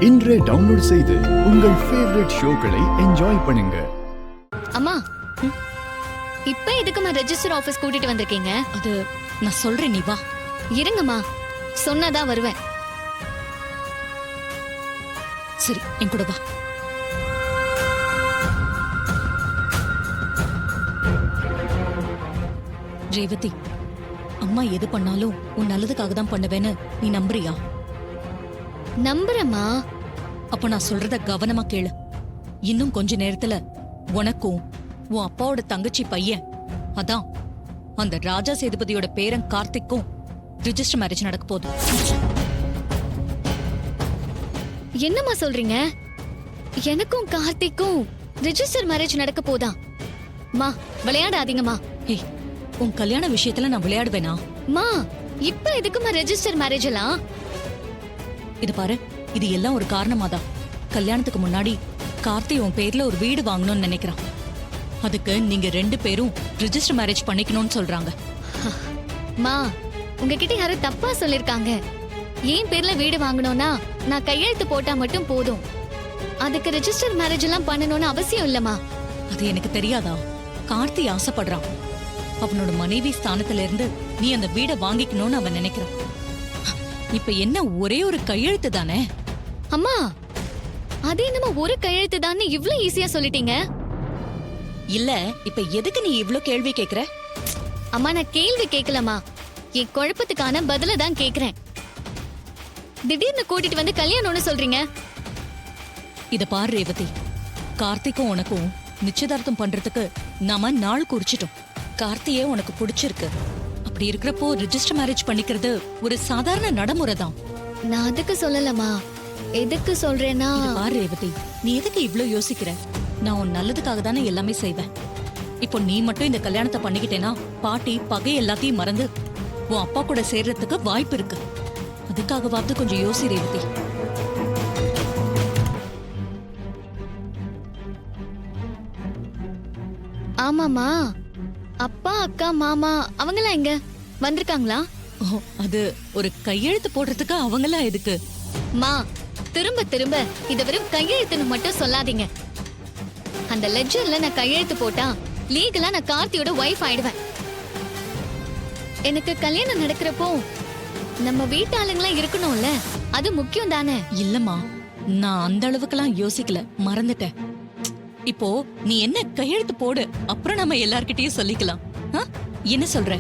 இன்றே டவுன்லோட் செய்து உங்கள் ஃபேவரட் ஷோக்களை என்ஜாய் பண்ணுங்க. அம்மா, இப்ப எதுக்குமா ரெஜிஸ்டர் ஆபீஸ் கூட்டிட்டு வந்திருக்கீங்க? அது நான் சொல்றேன், நீ வா. இருங்கம்மா, சொன்னதான் வருவேன். சரி, என் கூட வா. ரேவதி, அம்மா எது பண்ணாலும் உன் நல்லதுக்காக தான் பண்ணுவேன்னு நீ நம்புறியா? நம்புறேம்மா. அப்ப நான் சொல்றத கவனமா கேளு. இன்னும் கொஞ்ச நேரத்துல உனக்கும் உன் அப்பாவோட தங்கச்சி பையன், அதான் அந்த ராஜா சேதுபதியோட பேரன் கார்த்திக்கும் ரிஜிஸ்டர் மேரேஜ் நடக்க போகுது. என்னம்மா சொல்றீங்க? எனக்கும் கார்த்திக்கும் ரிஜிஸ்டர் மேரேஜ் நடக்க போதா? மா, விளையாடாதீங்கம்மா. ஏய், உன் கல்யாண விஷயத்துல நான் விளையாடுவேனா? மா, இப்ப எதுக்குமா ரெஜிஸ்டர் மேரேஜ் எல்லாம்? இது பாரு, இது எல்லாம் ஒரு காரணமாதான். கல்யாணத்துக்கு முன்னாடி கார்த்தி உன் பேர்ல ஒரு வீடு வாங்கணும்னு நினைக்கிறான். அதுக்கு நீங்க 2 பேரும் ரிஜிஸ்டர் மேரேஜ் பண்ணிக்கணும்னு சொல்றாங்க. மா, உங்ககிட்ட யாரும் தப்பா சொல்லிருக்காங்க. ஏன் பேர்ல வீடு வாங்கணும்னா நான் கையெழுத்து போட்டா மட்டும் போதும். அதுக்கு ரெஜிஸ்டர் மேரேஜ் எல்லாம் பண்ணணும்னு அவசியம் இல்லம்மா. அது எனக்கு தெரியாதா? கார்த்தி ஆசைப்படுறான். அவனோட மனைவி ஸ்தானத்துல இருந்து நீ அந்த வீடை வாங்கிக்கணும்னு அவன் நினைக்கிறான். இப்ப என்ன, ஒரே ஒரு கையெழுத்து தானே? அம்மா, அது என்னமா ஒரு கையெழுத்து தானே இவ்ளோ ஈஸியா சொல்லிட்டீங்க? இல்ல, இப்ப எதுக்கு நீ இவ்ளோ கேள்வி கேக்குற? அம்மா, நான் கேள்வி கேட்கலமா, என் குழப்பத்துக்கான பதில தான் கேக்குறேன். திடீர்னு கூட்டிட்டு வந்து கல்யாணம்னு சொல்றீங்க. இத பாரு ரேவதி, கார்த்திக்கும் உனக்கும் நிச்சயதார்த்தம் பண்றதுக்கு நாம நாள் குறிச்சிட்டோம். கார்த்தியே உனக்கு பிடிச்சிருக்கு. அப்படி இருக்கிறப்போ ரிஜிஸ்டர் மேரேஜ் பண்ணிக்கிறது ஒரு சாதாரண நடைமுறை தான். நான் அதுக்கு சொல்லலமா. எதுக்கு சொல்றேன்னா, பாரு ரேவதி, நீ எதுக்கு இவ்ளோ யோசிக்கிற? நான் உன் நல்லதுக்காக தானே எல்லாமே செய்வேன். இப்போ நீ மட்டும் இந்த கல்யாணத்தை பண்ணிக்கிட்டேனா பாட்டி பகை எல்லாத்தையும் மறந்து உன் அப்பா கூட சேர்றதுக்கு வாய்ப்பு இருக்கு. அதுக்காகவாவது கொஞ்சம் யோசி ரேவதி. ஆமாமா, அப்பா அக்கா மாமா அவங்கெல்லாம் எங்க வந்திருக்காங்களா? அது ஒரு கையெழுத்து போடுறதுக்கு அவங்கெல்லாம் எதுக்கு? மா, திரும்ப திரும்ப இத வெறும் கையெழுத்துன்னு மட்டும் சொல்லாதீங்க. அந்த லெட்ஜர்ல நான் கையெழுத்து போட்டா லீகலா நான் கார்த்தியோட வைஃப் ஆயிடுவேன். எனக்கு கல்யாணம் நடக்கிறப்போ நம்ம வீட்டாளுங்களாம் இருக்கணும்ல, அது முக்கியம் தானே? இல்லம்மா, நான் அந்த அளவுக்குலாம் யோசிக்கல, மறந்துட்டேன். இப்போ நீ என்ன கையெழுத்து போடு, அப்புறம் நம்ம எல்லார்கிட்டயும் சொல்லிக்கலாம். என்ன சொல்ற?